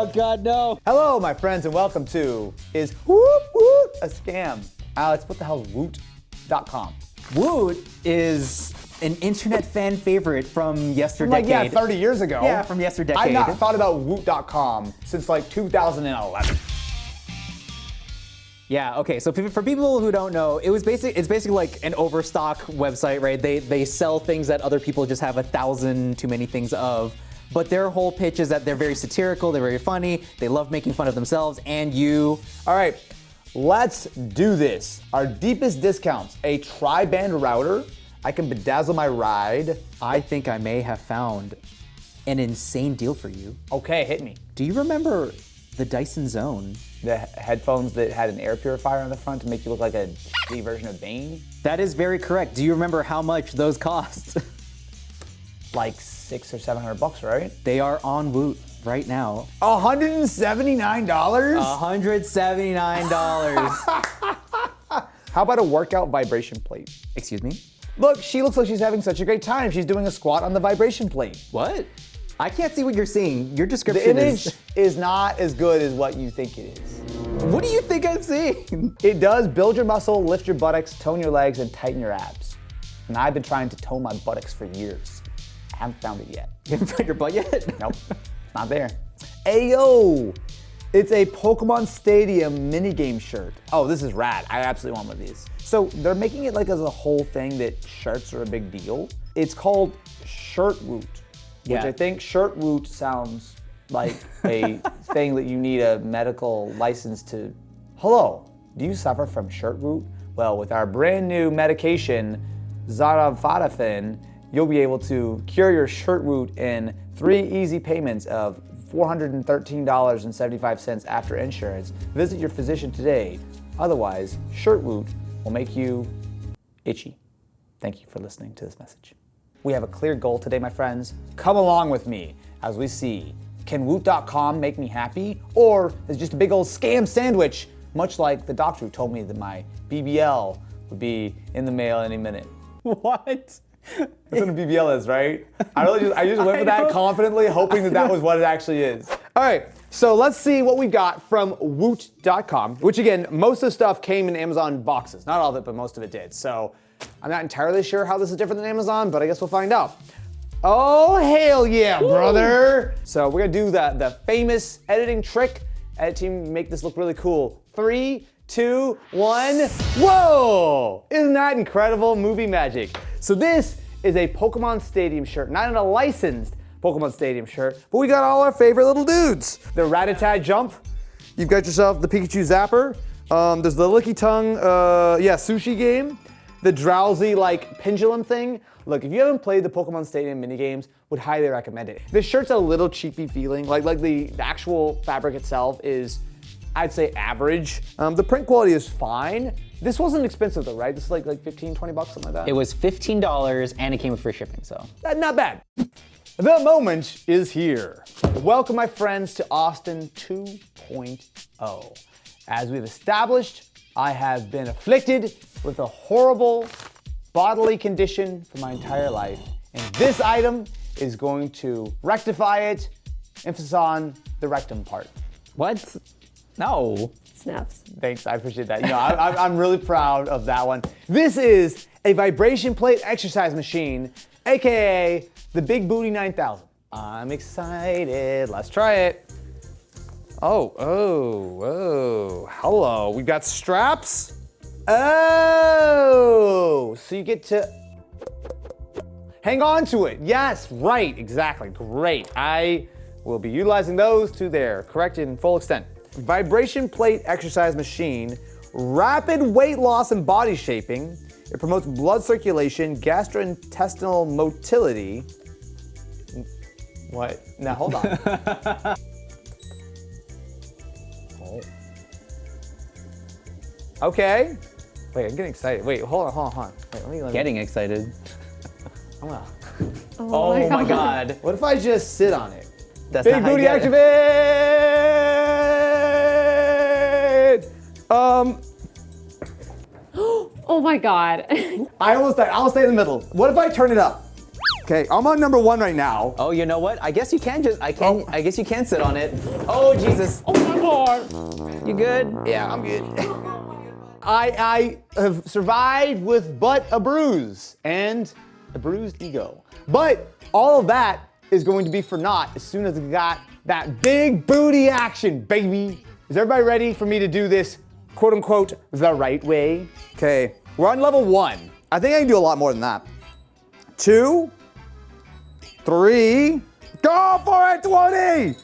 Oh God, no. Hello, my friends, and welcome to Is Woot Woot a Scam? Alex, what the hell is Woot.com? Woot is an internet fan favorite from yesterdecade. Like, 30 years ago. Yeah, from yesterdecade. I've not thought about Woot.com since like 2011. Yeah, okay, so for people who don't know, it's basically like an overstock website, right? They sell things that other people just have 1,000 too many things of. But their whole pitch is that they're very satirical, they're very funny, they love making fun of themselves, and you. All right, let's do this. Our deepest discounts, a tri-band router. I can bedazzle my ride. I think I may have found an insane deal for you. Okay, hit me. Do you remember the Dyson Zone? The headphones that had an air purifier on the front to make you look like a shitty version of Bane? That is very correct. Do you remember how much those cost? Like $600 or $700, right? They are on Woot right now. $179? $179. How about a workout vibration plate? Excuse me? Look, she looks like she's having such a great time. She's doing a squat on the vibration plate. What? I can't see what you're seeing. Your The description image is not as good as what you think it is. What do you think I'm seeing? It does build your muscle, lift your buttocks, tone your legs, and tighten your abs. And I've been trying to tone my buttocks for years. I haven't found it yet. You haven't found your butt yet? Nope, it's not there. Ayo! It's a Pokemon Stadium minigame shirt. Oh, this is rad. I absolutely want one of these. So they're making it like as a whole thing that shirts are a big deal. It's called Shirt Woot, which I think Shirt Woot sounds like a thing that you need a medical license to. Hello, do you suffer from shirt root? Well, with our brand new medication, Zaravadafin, you'll be able to cure your shirt root in 3 easy payments of $413.75 after insurance. Visit your physician today. Otherwise, shirt root will make you itchy. Thank you for listening to this message. We have a clear goal today, my friends. Come along with me as we see, can Woot.com make me happy? Or is it just a big old scam sandwich, much like the doctor who told me that my BBL would be in the mail any minute? What? That's what a BBL is, right? I just went with that confidently, hoping that was what it actually is. All right, so let's see what we got from Woot.com, which again, most of the stuff came in Amazon boxes. Not all of it, but most of it did. So I'm not entirely sure how this is different than Amazon, but I guess we'll find out. Oh, hell yeah, brother. So we're gonna do the famous editing trick. Edit team, make this look really cool. 3, 2, 1, whoa! Isn't that incredible movie magic? So this is a Pokemon Stadium shirt, not in a licensed Pokemon Stadium shirt, but we got all our favorite little dudes. The Rattata Jump, you've got yourself the Pikachu Zapper, there's the Licky Tongue, sushi game, the drowsy like pendulum thing. Look, if you haven't played the Pokemon Stadium minigames, would highly recommend it. This shirt's a little cheapy feeling, like the actual fabric itself is, I'd say, average. The print quality is fine. This wasn't expensive though, right? This is like 15, 20 bucks, something like that. It was $15 and it came with free shipping, so. Not bad. The moment is here. Welcome, my friends, to Austin 2.0. As we've established, I have been afflicted with a horrible bodily condition for my entire life, and this item is going to rectify it. Emphasis on the rectum part. What? No. Snaps. Thanks, I appreciate that. You know, I'm really proud of that one. This is a vibration plate exercise machine, AKA the Big Booty 9000. I'm excited, let's try it. Oh, hello. We've got straps. Oh, so you get to hang on to it. Yes, right, exactly, great. I will be utilizing those to their correct and full extent. Vibration plate exercise machine, rapid weight loss and body shaping. It promotes blood circulation, gastrointestinal motility. What? Now hold on. Oh. Okay. Wait, I'm getting excited. Wait, hold on. Wait, let me. Getting excited. I'm gonna. Oh my God. What if I just sit on it? That's Big not how you booty get it. activate! Oh my God. I almost died. I'll stay in the middle. What if I turn it up? Okay, I'm on number 1 right now. Oh, you know what? I guess you can I guess you can sit on it. Oh, Jesus. Oh my God. You good? Yeah, I'm good. I have survived with but a bruise and a bruised ego. But all of that is going to be for naught as soon as I got that big booty action, baby. Is everybody ready for me to do this, quote unquote, the right way? Okay, we're on level 1. I think I can do a lot more than that. 2, 3, go for it, 20,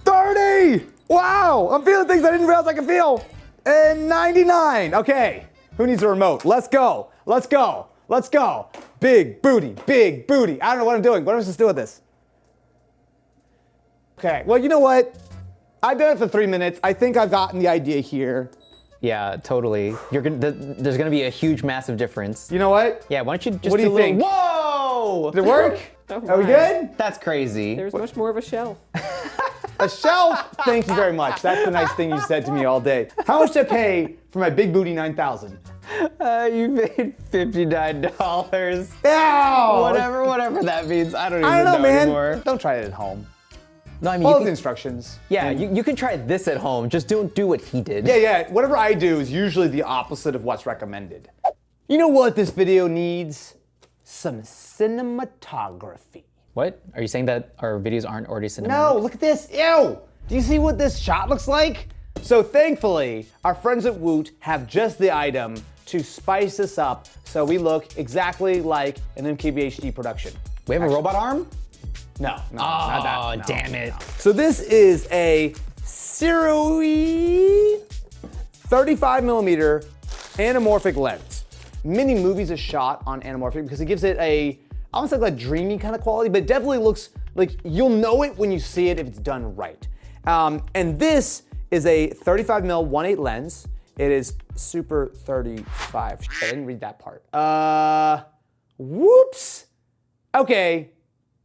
30. Wow, I'm feeling things I didn't realize I could feel. And 99, okay. Who needs a remote? Let's go, let's go, let's go. Big booty, big booty. I don't know what I'm doing. What am I supposed to do with this? Okay, well, you know what? I've done it for 3 minutes. I think I've gotten the idea here. Yeah, totally. There's gonna be a huge, massive difference. You know what? Yeah, why don't you just What do you a little- think? Whoa! Did it work? Oh Are we my. good? That's crazy. There's much more of a shelf. A shelf? Thank you very much. That's the nice thing you said to me all day. How much did I pay for my Big Booty 9000? You paid $59. Ow! Whatever that means. I don't even I don't know, man. anymore. Don't try it at home. No, I mean, Follow you the can, instructions. yeah, you can try this at home. Just don't do what he did. Yeah. Whatever I do is usually the opposite of what's recommended. You know what this video needs? Some cinematography. What? Are you saying that our videos aren't already cinematic? No, look at this. Ew! Do you see what this shot looks like? So thankfully, our friends at Woot have just the item to spice this up so we look exactly like an MKBHD production. We have a robot arm? No, not that. Oh, No, damn it. no. So this is a Sirui 35mm anamorphic lens. Many movies are shot on anamorphic because it gives it a, almost like a dreamy kind of quality, but it definitely looks like you'll know it when you see it if it's done right. And this is a 35mm 1.8 lens. It is super 35. I didn't read that part. Whoops. Okay.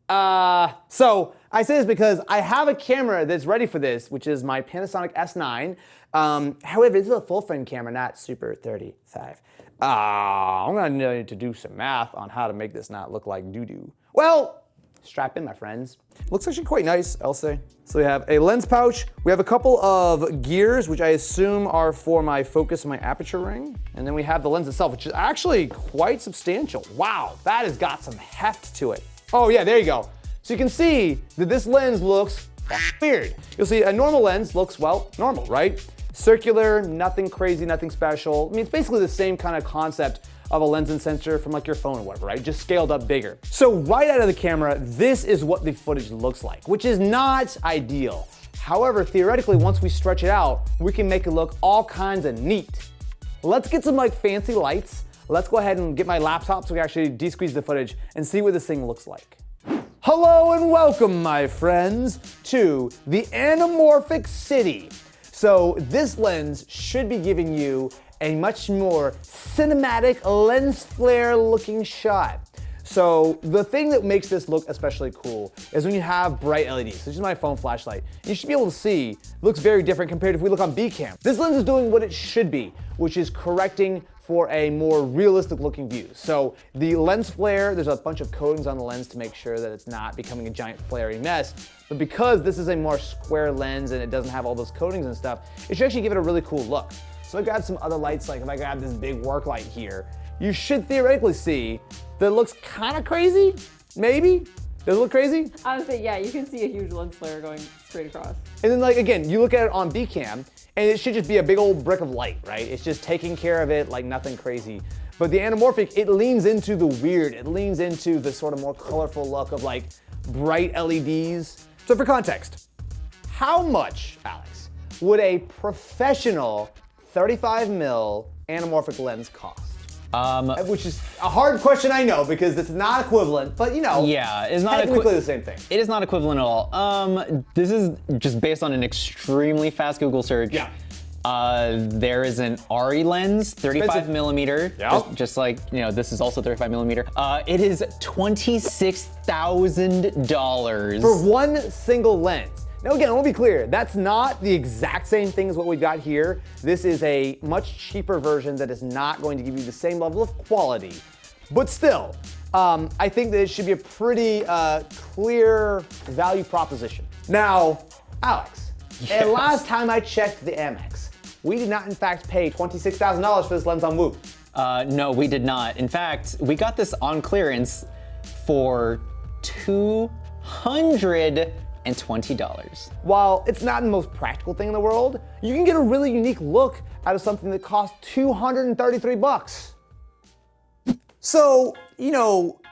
So I say this because I have a camera that's ready for this, which is my Panasonic S9. However, this is a full frame camera, not super 35. I'm gonna need to do some math on how to make this not look like doo-doo. Well, strap in, my friends. Looks actually quite nice, I'll say. So we have a lens pouch. We have a couple of gears, which I assume are for my focus and my aperture ring. And then we have the lens itself, which is actually quite substantial. Wow, that has got some heft to it. Oh yeah, there you go. So you can see that this lens looks weird. You'll see a normal lens looks, well, normal, right? Circular, nothing crazy, nothing special. I mean, it's basically the same kind of concept of a lens and sensor from like your phone or whatever, right? Just scaled up bigger. So right out of the camera, this is what the footage looks like, which is not ideal. However, theoretically, once we stretch it out, we can make it look all kinds of neat. Let's get some like fancy lights. Let's go ahead and get my laptop so we can actually de-squeeze the footage and see what this thing looks like. Hello and welcome, my friends, to the Anamorphic City. So this lens should be giving you a much more cinematic lens flare looking shot. So the thing that makes this look especially cool is when you have bright LEDs. This is my phone flashlight. You should be able to see, it looks very different compared to if we look on B-cam. This lens is doing what it should be, which is correcting for a more realistic looking view. So the lens flare, there's a bunch of coatings on the lens to make sure that it's not becoming a giant flary mess. But because this is a more square lens and it doesn't have all those coatings and stuff, it should actually give it a really cool look. So I grabbed some other lights, like if I grab this big work light here, you should theoretically see that it looks kind of crazy, maybe? Does it look crazy? Honestly, yeah, you can see a huge lens flare going straight across. And then like, again, you look at it on B-cam, and it should just be a big old brick of light, right? It's just taking care of it like nothing crazy. But the anamorphic, it leans into the weird. It leans into the sort of more colorful look of like bright LEDs. So for context, how much, Alex, would a professional 35mm anamorphic lens cost? Which is a hard question, I know, because it's not equivalent, but you know, Yeah, it's not technically the same thing. It is not equivalent at all. This is just based on an extremely fast Google search. Yeah. There is an RE lens, 35mm. Yeah. Just like, you know, this is also 35mm. It is $26,000. For one single lens. Now again, I want to be clear, that's not the exact same thing as what we've got here. This is a much cheaper version that is not going to give you the same level of quality. But still, I think that it should be a pretty clear value proposition. Now, Alex, and last time I checked the Amex, we did not in fact pay $26,000 for this lens on Woot. No, we did not. In fact, we got this on clearance for $220. While it's not the most practical thing in the world, you can get a really unique look out of something that costs $233. So,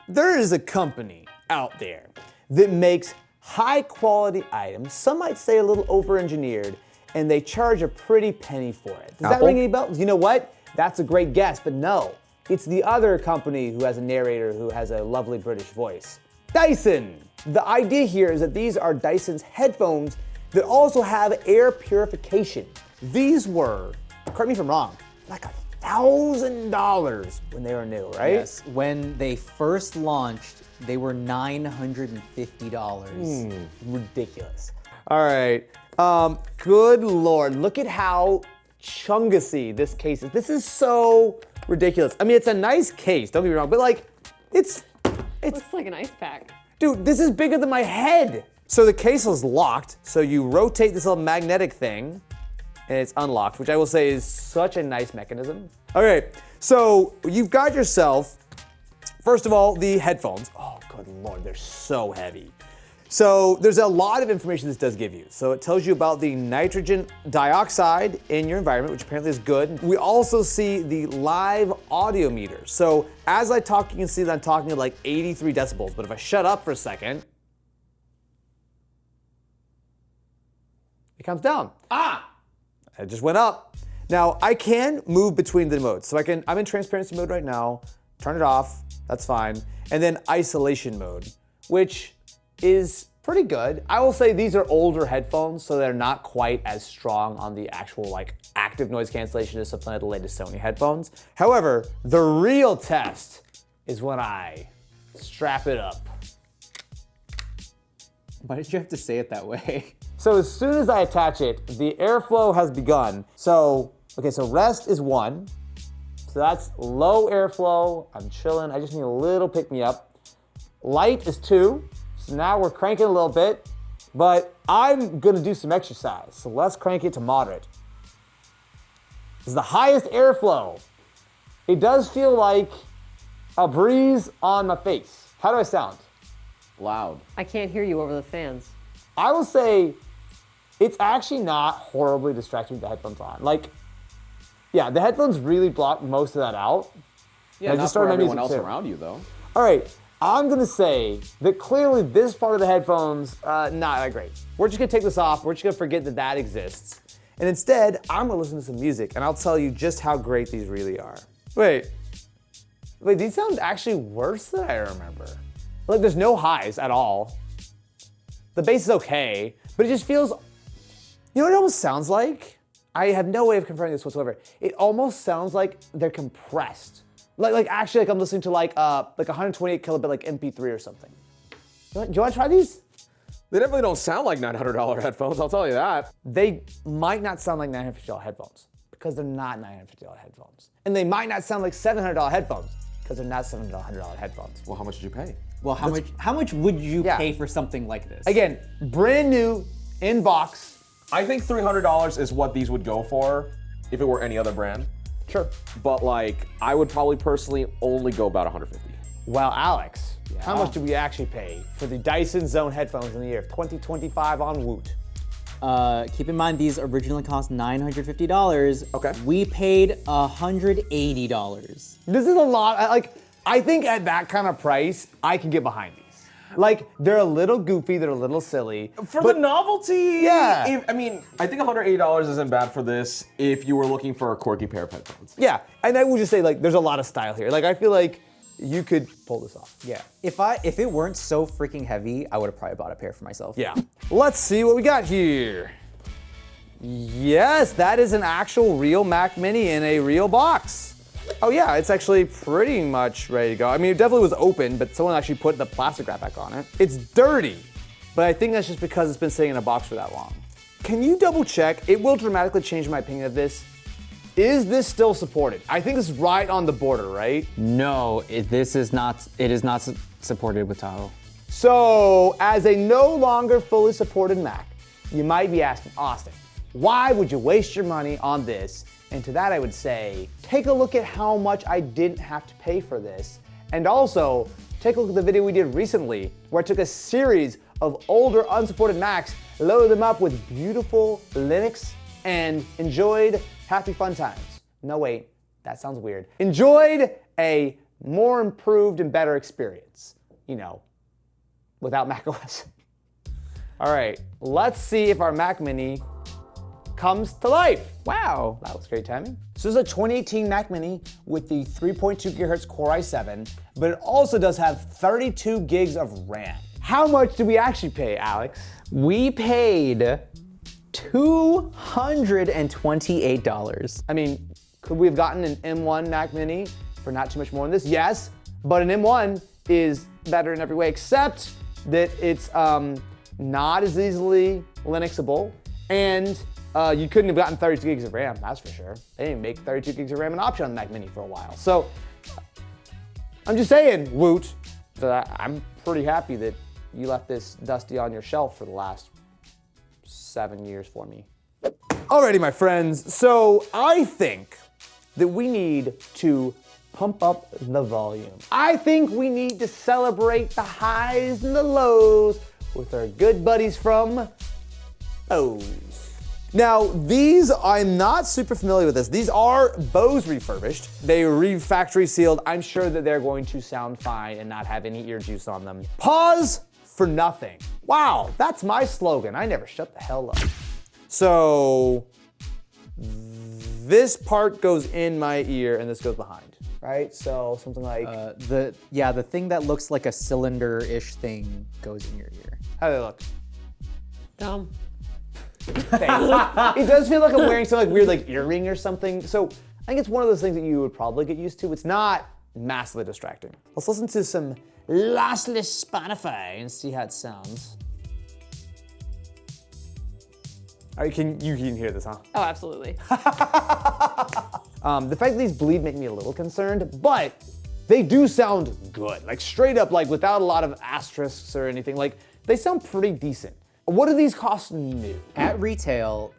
there is a company out there that makes high quality items, some might say a little over-engineered, and they charge a pretty penny for it. Does that ring any bells? You know what? That's a great guess, but no. It's the other company who has a narrator who has a lovely British voice. Dyson! The idea here is that these are Dyson's headphones that also have air purification. These were, correct me if I'm wrong, like $1,000 when they were new, right? Yes, when they first launched, they were $950. Ridiculous. All right. Good Lord, look at how chungussy this case is. This is so ridiculous. I mean, it's a nice case, don't get me wrong, but like, it's Looks like an ice pack. dude, this is bigger than my head. So the case was locked, so you rotate this little magnetic thing, and it's unlocked, which I will say is such a nice mechanism. Okay, so you've got yourself, first of all, the headphones. Oh, good Lord, they're so heavy. So there's a lot of information this does give you. So it tells you about the nitrogen dioxide in your environment, which apparently is good. We also see the live audio meter. So as I talk, you can see that I'm talking at like 83 decibels, but if I shut up for a second, it comes down. It just went up. Now I can move between the modes. So I'm in transparency mode right now, turn it off, that's fine. And then isolation mode, which is pretty good. I will say these are older headphones, so they're not quite as strong on the actual like active noise cancellation as something like the latest Sony headphones. However, the real test is when I strap it up. Why did you have to say it that way? So as soon as I attach it, the airflow has begun. So rest is 1. So that's low airflow. I'm chilling. I just need a little pick me up. Light is 2. So now we're cranking a little bit, but I'm gonna do some exercise. So let's crank it to moderate. This is the highest airflow. It does feel like a breeze on my face. How do I sound? Loud. I can't hear you over the fans. I will say it's actually not horribly distracting with the headphones on. Like, yeah, the headphones really block most of that out. Yeah, not for everyone else around you though. All right, I'm gonna say that clearly this part of the headphones, not that great. We're just gonna take this off. We're just gonna forget that that exists. And instead, I'm gonna listen to some music and I'll tell you just how great these really are. Wait, these sound actually worse than I remember. Like there's no highs at all. The bass is okay, but it just feels, you know what it almost sounds like? I have no way of confirming this whatsoever. It almost sounds like they're compressed. Like actually like I'm listening to like 128 kilobit like MP3 or something. Do you want to try these? They definitely don't sound like $900 headphones, I'll tell you that. They might not sound like $950 headphones because they're not $950 headphones. And they might not sound like $700 headphones because they're not $700 headphones. Well, how much did you pay? Well, how much would you pay for something like this? Again, brand new, in box. I think $300 is what these would go for if it were any other brand. Sure. But like, I would probably personally only go about 150. Well, Alex, how much did we actually pay for the Dyson Zone headphones in the year of 2025 on Woot? Keep in mind these originally cost $950. Okay. We paid $180. This is a lot. I think at that kind of price, I can get behind these. Like, they're a little goofy, they're a little silly. For the novelty, Yeah. I think $180 isn't bad for this if you were looking for a quirky pair of headphones. Yeah, and I will just say, like, there's a lot of style here. Like, I feel like you could pull this off. Yeah. If it weren't so freaking heavy, I would have probably bought a pair for myself. Yeah. Let's see what we got here. Yes, that is an actual real Mac Mini in a real box. Oh yeah, it's actually pretty much ready to go. I mean, it definitely was open, but someone actually put the plastic wrap back on it. It's dirty, but I think that's just because it's been sitting in a box for that long. Can you double check? It will dramatically change my opinion of this. Is this still supported? I think this is right on the border, right? No, it is not supported with Tahoe. So, as a no longer fully supported Mac, you might be asking, Austin, why would you waste your money on this? And to that I would say, take a look at how much I didn't have to pay for this. And also, take a look at the video we did recently, where I took a series of older unsupported Macs, loaded them up with beautiful Linux, and enjoyed happy fun times. No, wait, that sounds weird. Enjoyed a more improved and better experience, you know, without macOS. All right, let's see if our Mac Mini comes to life. Wow. That was great timing. So this is a 2018 Mac Mini with the 3.2 gigahertz Core i7, but it also does have 32 gigs of RAM. How much do we actually pay, Alex? We paid $228. I mean, could we have gotten an M1 Mac Mini for not too much more than this? Yes, but an M1 is better in every way, except that it's not as easily Linuxable, and you couldn't have gotten 32 gigs of RAM, that's for sure. They didn't make 32 gigs of RAM an option on the Mac Mini for a while. So, I'm just saying, Woot, that I'm pretty happy that you left this dusty on your shelf for the last 7 years for me. Alrighty, my friends, so I think that we need to pump up the volume. I think we need to celebrate the highs and the lows with our good buddies from Bose. Now, these, I'm not super familiar with this. These are Bose refurbished. They were re-factory sealed. I'm sure that they're going to sound fine and not have any ear juice on them. Pause for nothing. Wow, that's my slogan. I never shut the hell up. So, this part goes in my ear and this goes behind, right? So something like the thing that looks like a cylinder-ish thing goes in your ear. how do they look? Dumb. Thanks. It does feel like I'm wearing some like weird like earring or something. So I think it's one of those things that you would probably get used to. It's not massively distracting. Let's listen to some lossless Spotify and see how it sounds. All right, you can hear this, huh? Oh, absolutely. The fact that these bleed make me a little concerned, but they do sound good. Like straight up, like without a lot of asterisks or anything. Like they sound pretty decent. What do these cost new? At retail,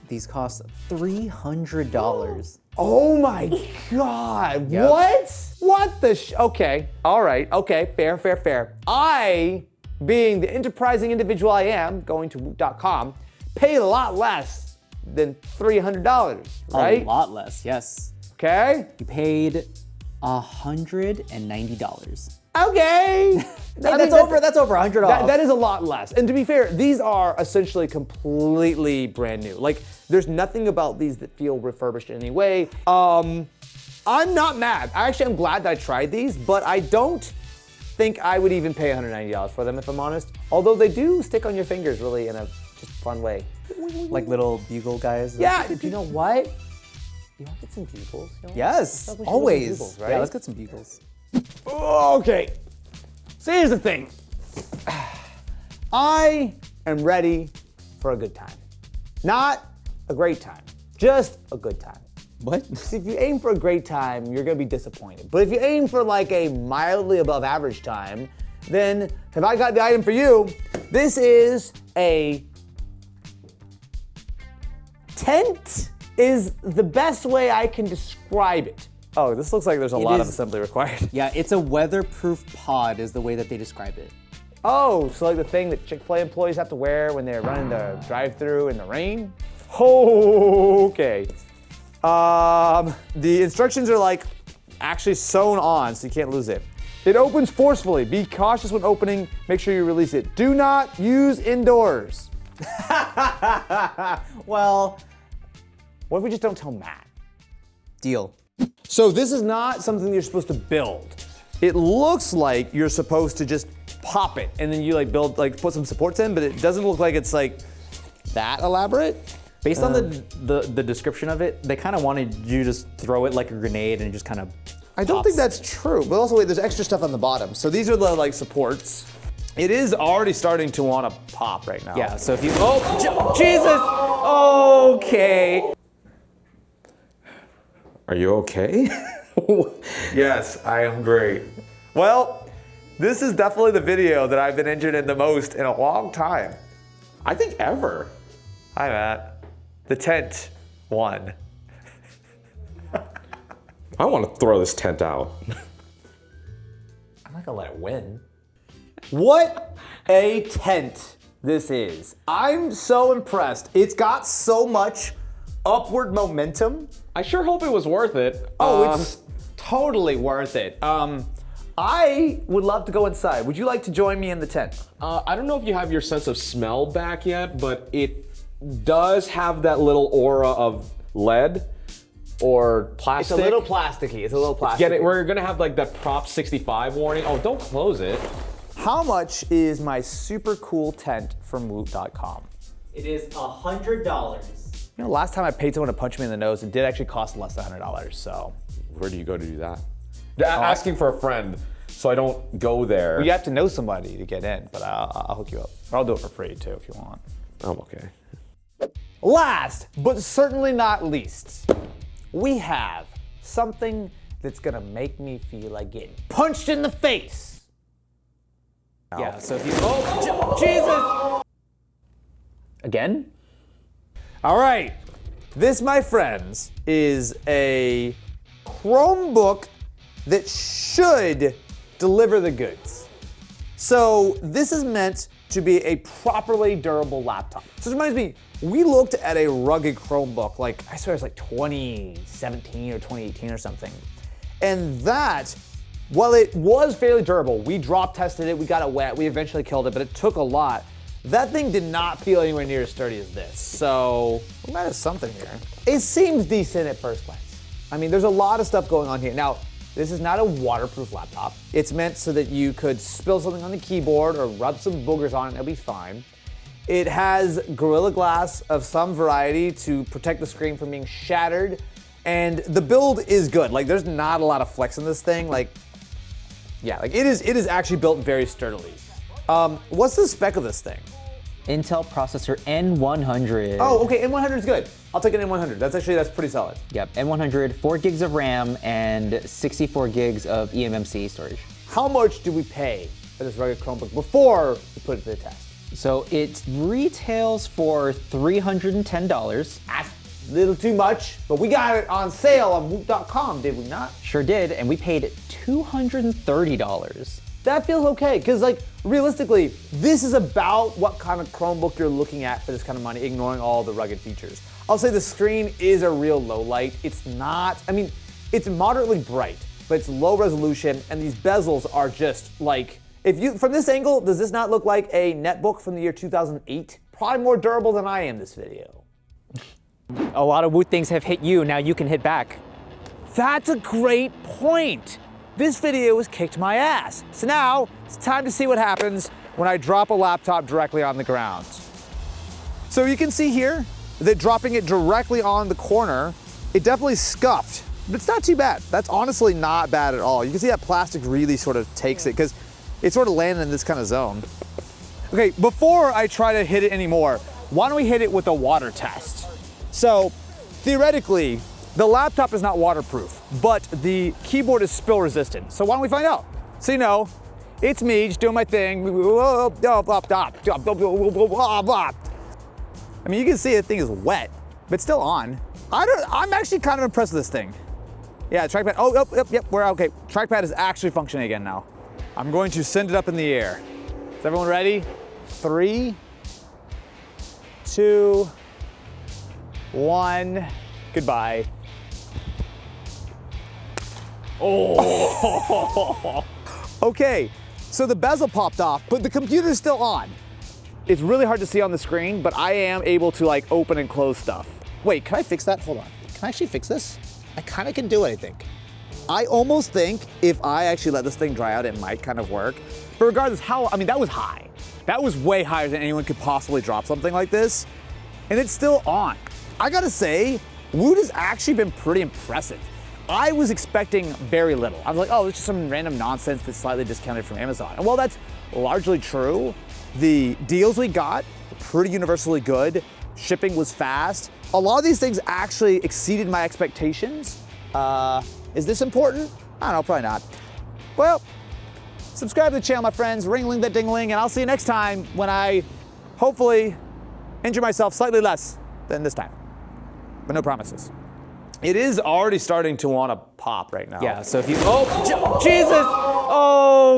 these cost $300. Oh my God, Yep. what? What the okay, all right, okay, fair. I, being the enterprising individual I am, going to Woot.com, paid a lot less than $300, right? A lot less, yes. Okay? You paid $190. Okay. That's over $100 off. That is a lot less. And to be fair, these are essentially completely brand new. Like, there's nothing about these that feel refurbished in any way. I'm not mad. I'm glad that I tried these, but I don't think I would even pay $190 for them, if I'm honest. Although they do stick on your fingers really in a just fun way. Like little bugle guys. Yeah, do you know what? You want to get some bugles? You know? Yes, We should go always. get bugles, right? Yeah, let's get some bugles. Okay, so here's the thing. I am ready for a good time. Not a great time, just a good time. What? See, if you aim for a great time, you're gonna be disappointed. But if you aim for like a mildly above average time, then have I got the item for you? This is a tent is the best way I can describe it. Oh, this looks like there's a lot of assembly required. Yeah, it's a weatherproof pod is the way that they describe it. Oh, so like the thing that Chick-fil-A employees have to wear when they're running the drive-thru in the rain? Okay. The instructions are like actually sewn on so you can't lose it. It opens forcefully. Be cautious when opening. Make sure you release it. Do not use indoors. Well, what if we just don't tell Matt? deal. So this is not something you're supposed to build. It looks like you're supposed to just pop it and then you like put some supports in, but it doesn't look like it's like that elaborate. Based on the description of it, they kind of wanted you to just throw it like a grenade and it just kind of I don't think that's true, but also wait, there's extra stuff on the bottom. So these are the like supports. It is already starting to want to pop right now. Yeah, so if you, oh, Jesus, okay. Are you okay? Yes, I am great. Well, this is definitely the video that I've been injured in the most in a long time. I think ever. Hi, Matt. The tent won. I want to throw this tent out. I'm not gonna let it win. What a tent this is. I'm so impressed. It's got so much upward momentum. I sure hope it was worth it. It's totally worth it. I would love to go inside. Would you like to join me in the tent? I don't know if you have your sense of smell back yet, but it does have that little aura of lead or plastic. It's a little plasticky. It's a little plasticky. We're gonna have like that Prop 65 warning. Oh, don't close it. How much is my super cool tent from Woot.com? It is $100. You know, last time I paid someone to punch me in the nose, it did actually cost less than $100, so. Where do you go to do that? Asking for a friend, so I don't go there. You have to know somebody to get in, but I'll hook you up. Or I'll do it for free too if you want. I'm okay. Last, but certainly not least, we have something that's gonna make me feel like getting punched in the face. Yeah, so if you, Jesus! Again? All right, this, my friends, is a Chromebook that should deliver the goods. So this is meant to be a properly durable laptop. So this reminds me, we looked at a rugged Chromebook, like I swear it's like 2017 or 2018 or something. And that, while it was fairly durable, we drop tested it, we got it wet, we eventually killed it, but it took a lot. That thing did not feel anywhere near as sturdy as this. So we might have something here. It seems decent at first glance. I mean, there's a lot of stuff going on here. Now, this is not a waterproof laptop. It's meant so that you could spill something on the keyboard or rub some boogers on it and it'll be fine. It has Gorilla Glass of some variety to protect the screen from being shattered. And the build is good. Like, there's not a lot of flex in this thing. Like, yeah, like it is actually built very sturdily. What's the spec of this thing? Intel processor N100. Oh, okay, N100 is good. I'll take an N100. That's pretty solid. Yep, N100, 4 gigs of RAM and 64 gigs of eMMC storage. How much do we pay for this rugged Chromebook before we put it to the test? So it retails for $310. That's a little too much, but we got it on sale on Woot.com, did we not? Sure did, and we paid $230. That feels okay, because like realistically, this is about what kind of Chromebook you're looking at for this kind of money, ignoring all the rugged features. I'll say the screen is a real low light. It's not, I mean, it's moderately bright, but it's low resolution, and these bezels are just like, if you, from this angle, does this not look like a netbook from the year 2008? Probably more durable than I am this video. A lot of Woot things have hit you, now you can hit back. That's a great point. This video has kicked my ass. So now it's time to see what happens when I drop a laptop directly on the ground. So you can see here that dropping it directly on the corner, it definitely scuffed, but it's not too bad. That's honestly not bad at all. You can see that plastic really sort of takes it because it sort of landed in this kind of zone. Okay, before I try to hit it anymore, why don't we hit it with a water test? So theoretically, the laptop is not waterproof, but the keyboard is spill resistant. So why don't we find out? So you know, it's me just doing my thing. I mean, you can see the thing is wet, but it's still on. I'm actually kind of impressed with this thing. Yeah, trackpad, yep, we're okay. Trackpad is actually functioning again now. I'm going to send it up in the air. Is everyone ready? 3, 2, 1, goodbye. Oh. Okay, so the bezel popped off, but the computer's still on. It's really hard to see on the screen, but I am able to like open and close stuff. Wait, can I fix that? Hold on. Can I actually fix this? I kind of can do it, I think. I almost think if I actually let this thing dry out, it might kind of work. But regardless, I mean, that was high. That was way higher than anyone could possibly drop something like this. And it's still on. I gotta say, Woot has actually been pretty impressive. I was expecting very little. I was like, oh, it's just some random nonsense that's slightly discounted from Amazon. And while that's largely true, the deals we got were pretty universally good. Shipping was fast. A lot of these things actually exceeded my expectations. Is this important? I don't know, probably not. Well, subscribe to the channel, my friends, ring-a-ling that ding-a-ling, and I'll see you next time when I hopefully injure myself slightly less than this time. But no promises. It is already starting to want to pop right now. Yeah, so if you, oh, Jesus!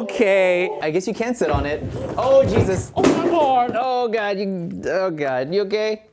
Okay. I guess you can't sit on it. Oh, Jesus. Oh God, you okay?